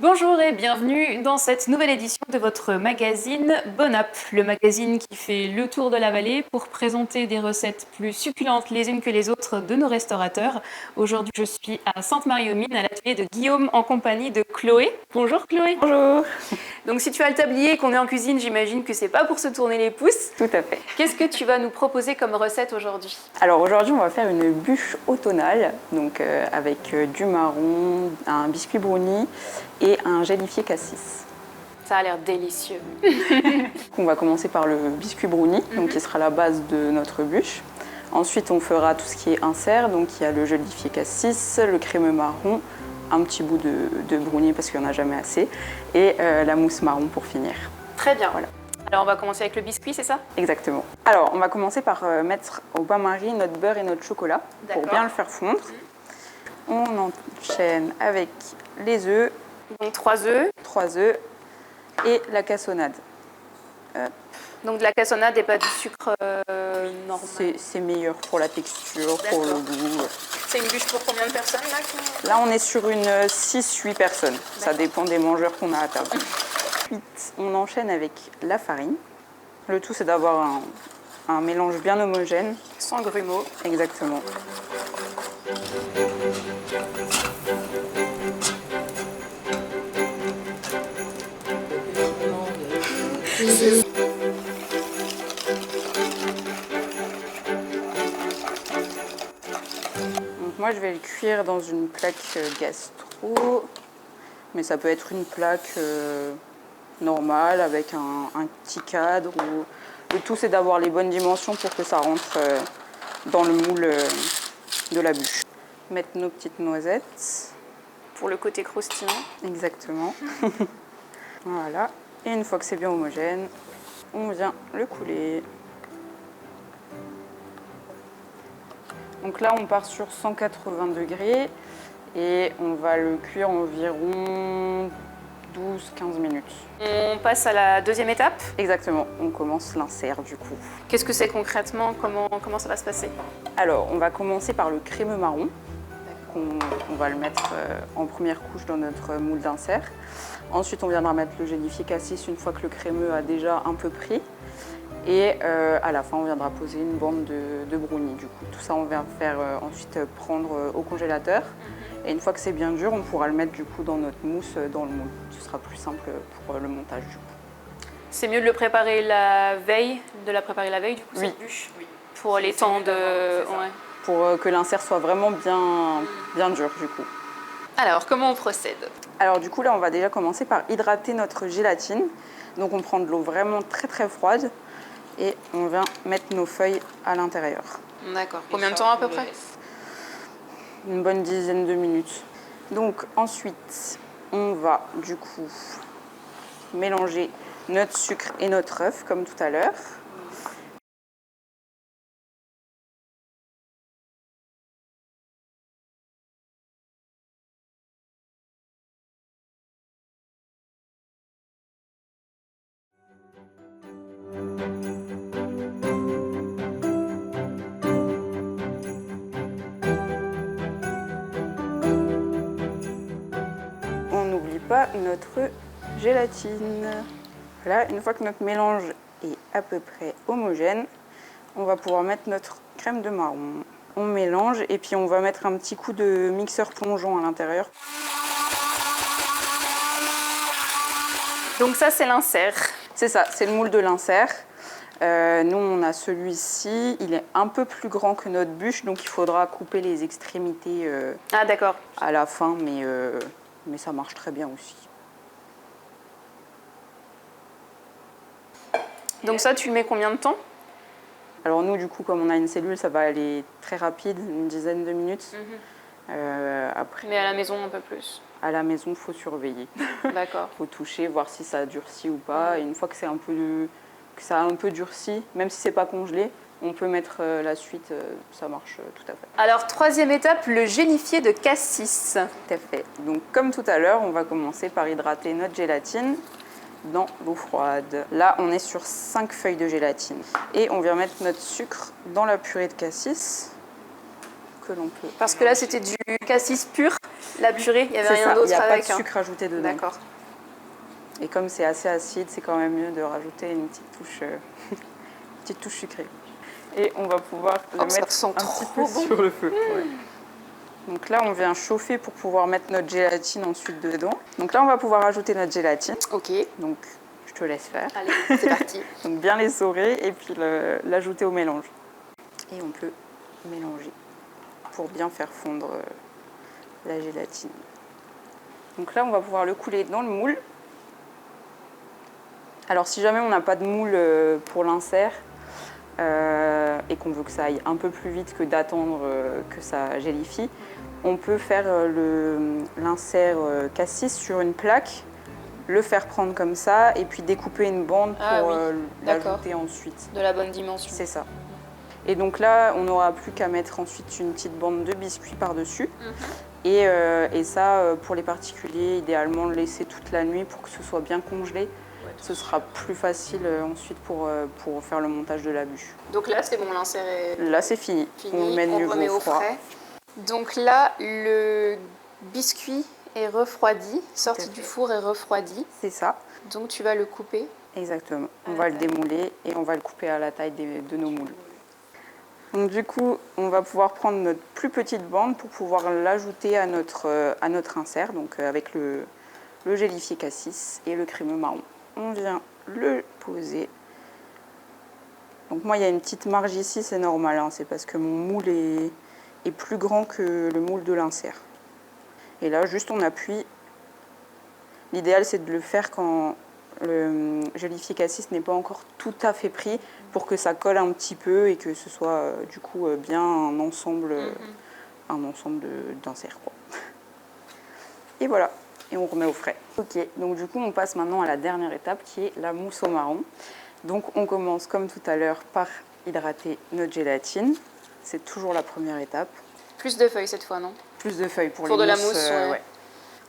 Bonjour et bienvenue dans cette nouvelle édition de votre magazine Bon Up, le magazine qui fait le tour de la vallée pour présenter des recettes plus succulentes les unes que les autres de nos restaurateurs. Aujourd'hui, je suis à Sainte-Marie-aux-Mines, à l'atelier de Guillaume, en compagnie de Chloé. Bonjour Chloé. Bonjour. Donc si tu as le tablier et qu'on est en cuisine, j'imagine que c'est pas pour se tourner les pouces. Tout à fait. Qu'est-ce que tu vas nous proposer comme recette aujourd'hui? Alors aujourd'hui, on va faire une bûche automnale, donc avec du marron, un biscuit brownie et un gélifié cassis. Ça a l'air délicieux. On va commencer par le biscuit brownie, donc qui sera la base de notre bûche. Ensuite, on fera tout ce qui est insert, donc il y a le gélifié cassis, le crémeux marron, un petit bout de brownie parce qu'il n'y en a jamais assez, et la mousse marron pour finir. Très bien. Voilà. Alors on va commencer avec le biscuit, c'est ça? Exactement. Alors, on va commencer par mettre au bain-marie notre beurre et notre chocolat pour bien le faire fondre. On enchaîne avec les œufs. Donc 3 œufs. 3 œufs et la cassonade. Hop. Donc de la cassonade et pas du sucre normal. C'est meilleur pour la texture, pour le goût. C'est une bûche pour combien de personnes là? Là, on est sur une 6-8 personnes. Ça dépend des mangeurs qu'on a à table. Ensuite, on enchaîne avec la farine. Le tout, c'est d'avoir un mélange bien homogène. Sans grumeaux. Exactement. Donc moi, je vais le cuire dans une plaque gastro, mais ça peut être une plaque normale avec un petit cadre. Le tout, c'est d'avoir les bonnes dimensions pour que ça rentre dans le moule de la bûche. Mettre nos petites noisettes. Pour le côté croustillant. Exactement. Voilà. Et une fois que c'est bien homogène, on vient le couler. Donc là, on part sur 180 degrés et on va le cuire environ 12-15 minutes. On passe à la deuxième étape. Exactement, on commence l'insert du coup. Qu'est-ce que c'est concrètement? Comment ça va se passer? Alors, on va commencer par le crémeux marron. On va le mettre en première couche dans notre moule d'insert. Ensuite, on viendra mettre le gélifié cassis une fois que le crémeux a déjà un peu pris. Et à la fin, on viendra poser une bande de brownie. Du coup, tout ça, on va faire ensuite prendre au congélateur. Et une fois que c'est bien dur, on pourra le mettre du coup dans notre mousse dans le moule. Ce sera plus simple pour le montage du coup. C'est mieux de le préparer la veille, du coup, Oui. cette bûche, pour les temps de... Ouais. Pour que l'insert soit vraiment bien dur du coup. Alors, comment on procède? Alors du coup, là, on va déjà commencer par hydrater notre gélatine. Donc on prend de l'eau vraiment très très froide et on vient mettre nos feuilles à l'intérieur. D'accord. Combien de temps à peu près? Une bonne dizaine de minutes. Donc ensuite, on va du coup mélanger notre sucre et notre œuf comme tout à l'heure. On n'oublie pas notre gélatine. Voilà, une fois que notre mélange est à peu près homogène, on va pouvoir mettre notre crème de marron. On mélange et puis on va mettre un petit coup de mixeur plongeant à l'intérieur. Donc ça, c'est l'insert. C'est ça, c'est le moule de l'insert. Nous, on a celui-ci, il est un peu plus grand que notre bûche, donc il faudra couper les extrémités Ah d'accord. à la fin, mais ça marche très bien aussi. Donc ça, tu le mets combien de temps? Alors nous, du coup, comme on a une cellule, ça va aller très rapide, une dizaine de minutes. Après, Mais à la maison, un peu plus. à la maison, il faut surveiller. D'accord. Il faut toucher, voir si ça durcit ou pas. Et une fois que ça a un peu durci, même si c'est pas congelé, on peut mettre la suite, ça marche tout à fait. Alors, troisième étape, le gélifié de cassis. Tout à fait. Donc comme tout à l'heure, on va commencer par hydrater notre gélatine dans l'eau froide. Là, on est sur 5 feuilles de gélatine. Et on vient mettre notre sucre dans la purée de cassis. que l'on peut. Parce que là, c'était du cassis pur, la purée, il n'y avait C'est rien ça, il d'autre n'y a avec. pas de sucre ajouté dedans. D'accord. Et comme c'est assez acide, c'est quand même mieux de rajouter une petite touche sucrée. Et on va pouvoir le mettre un petit peu sur le feu. Ouais. Donc là, on vient chauffer pour pouvoir mettre notre gélatine ensuite dedans. Donc là, on va pouvoir ajouter notre gélatine. Ok. Donc, je te laisse faire. Allez, c'est parti. Donc bien l'essorer et puis l'ajouter au mélange. Et on peut mélanger pour bien faire fondre la gélatine. Donc là, on va pouvoir le couler dans le moule. Alors si jamais on n'a pas de moule pour l'insert et qu'on veut que ça aille un peu plus vite que d'attendre que ça gélifie, on peut faire l'insert cassis sur une plaque, le faire prendre comme ça et puis découper une bande pour l'ajouter ensuite. De la bonne dimension. C'est ça. Et donc là, on n'aura plus qu'à mettre ensuite une petite bande de biscuits par-dessus. Et ça, pour les particuliers, idéalement, le laisser toute la nuit pour que ce soit bien congelé. Ce sera plus facile ensuite pour faire le montage de la bûche. Donc là, c'est bon, l'insert est Là, c'est fini. On le met de nouveau au froid. Donc là, le biscuit est refroidi, sorti du four et refroidi. C'est ça. Donc tu vas le couper. Exactement. On va le démouler et on va le couper à la taille de nos moules. Donc du coup, on va pouvoir prendre notre plus petite bande pour pouvoir l'ajouter à notre insert, donc avec le gélifié cassis et le crémeux marron. On vient le poser. Donc moi, il y a une petite marge ici, c'est normal, hein, c'est parce que mon moule est plus grand que le moule de l'insert. Et là, juste on appuie. L'idéal, c'est de le faire quand le gélifié cassis n'est pas encore tout à fait pris pour que ça colle un petit peu et que ce soit du coup bien un ensemble d'inserts, quoi. Et voilà, et on remet au frais. Ok, donc du coup on passe maintenant à la dernière étape qui est la mousse au marron. Donc on commence comme tout à l'heure par hydrater notre gélatine. C'est toujours la première étape. Plus de feuilles cette fois, non? Plus de feuilles pour de les la mousses, mousse, ouais.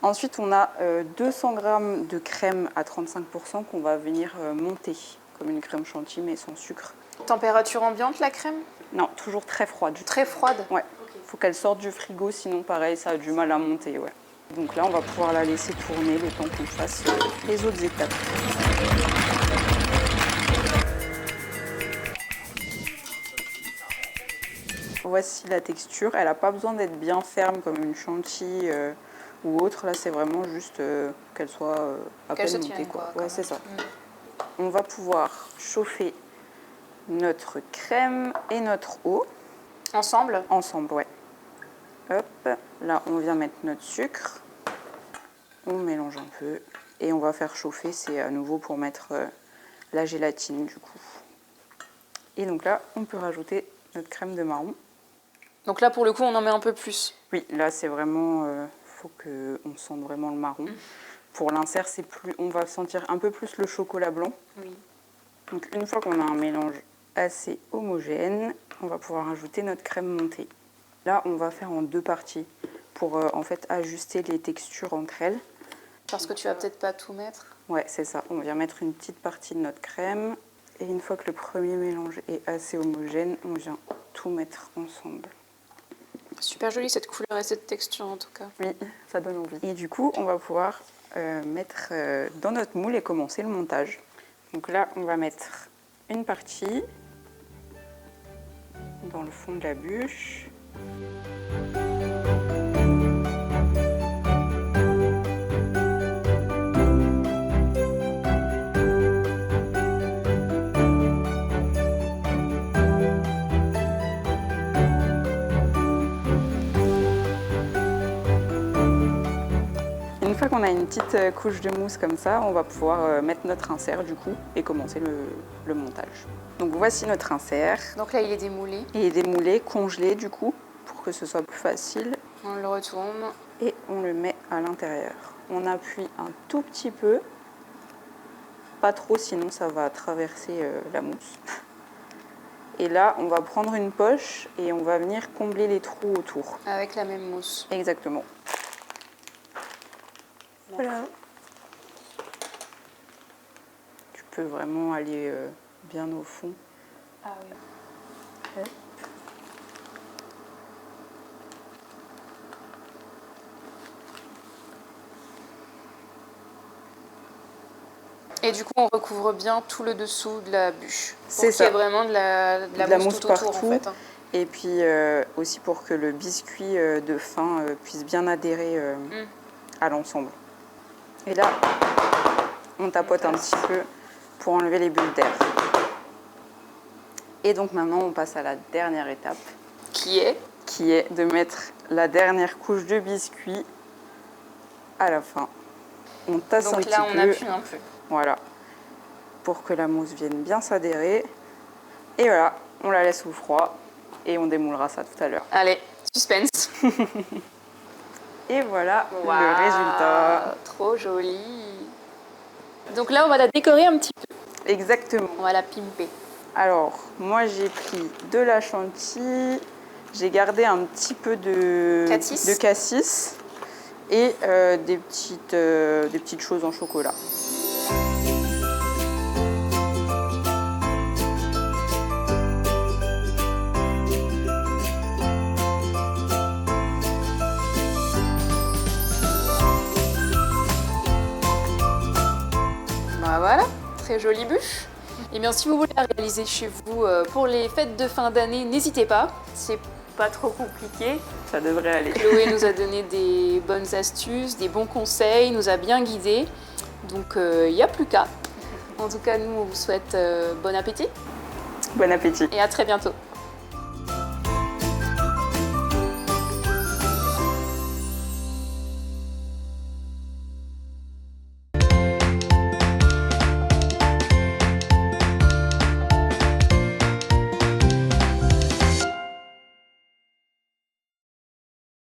Ensuite, on a 200 g de crème à 35% qu'on va venir monter, comme une crème chantilly, mais sans sucre. Température ambiante, la crème? Non, toujours très froide. Très froide? Ouais. Il faut qu'elle sorte du frigo, sinon pareil, ça a du mal à monter. Ouais. Donc là, on va pouvoir la laisser tourner le temps qu'on fasse les autres étapes. Voici la texture. Elle n'a pas besoin d'être bien ferme comme une chantilly ou autre. Là, c'est vraiment juste qu'elle soit à peine montée, quoi. Ouais, c'est ça. On va pouvoir chauffer notre crème et notre eau. Ensemble? Ensemble, ouais. Hop, là, on vient mettre notre sucre. On mélange un peu et on va faire chauffer. C'est à nouveau pour mettre la gélatine, du coup. Et donc là, on peut rajouter notre crème de marron. Donc là, pour le coup, on en met un peu plus. Oui, là, c'est vraiment... faut qu'on sente vraiment le marron. Pour l'insert, on va sentir un peu plus le chocolat blanc. Oui. Donc une fois qu'on a un mélange assez homogène, on va pouvoir ajouter notre crème montée. Là, on va faire en deux parties pour en fait ajuster les textures entre elles. Parce que tu vas peut-être pas tout mettre. Ouais, c'est ça. On vient mettre une petite partie de notre crème. Et une fois que le premier mélange est assez homogène, on vient tout mettre ensemble. Super jolie cette couleur et cette texture en tout cas. Oui, ça donne envie. Et du coup, on va pouvoir mettre dans notre moule et commencer le montage. Donc là, on va mettre une partie dans le fond de la bûche. Une fois qu'on a une petite couche de mousse comme ça, on va pouvoir mettre notre insert du coup et commencer le montage. Donc voici notre insert. Donc là, il est démoulé. Il est démoulé, congelé du coup, pour que ce soit plus facile. On le retourne. Et on le met à l'intérieur. On appuie un tout petit peu, pas trop sinon ça va traverser la mousse. Et là, on va prendre une poche et on va venir combler les trous autour. Avec la même mousse. Exactement. Voilà. Tu peux vraiment aller bien au fond. Ah oui. Hop. Et du coup, on recouvre bien tout le dessous de la bûche. C'est ça. Pour qu'il y ça. ait vraiment de la mousse tout autour, partout. en fait. Et puis aussi pour que le biscuit de fin puisse bien adhérer à l'ensemble. Et là, on tapote un petit peu pour enlever les bulles d'air. Et donc maintenant, on passe à la dernière étape. Qui est de mettre la dernière couche de biscuit à la fin. On tasse un petit peu. Donc là, on appuie un peu. Voilà. Pour que la mousse vienne bien s'adhérer. Et voilà, on la laisse au froid et on démoulera ça tout à l'heure. Allez, suspense. Et voilà le résultat. Trop joli. Donc là, on va la décorer un petit peu. Exactement. On va la pimper. Alors, moi j'ai pris de la chantilly, j'ai gardé un petit peu de cassis et des petites choses en chocolat. Bah voilà, très jolie bûche. Et bien si vous voulez la réaliser chez vous pour les fêtes de fin d'année, n'hésitez pas, c'est pas trop compliqué. Ça devrait aller. Chloé nous a donné des bonnes astuces, des bons conseils, nous a bien guidés. Donc il n'y a plus qu'à. En tout cas, nous on vous souhaite bon appétit. Bon appétit. Et à très bientôt.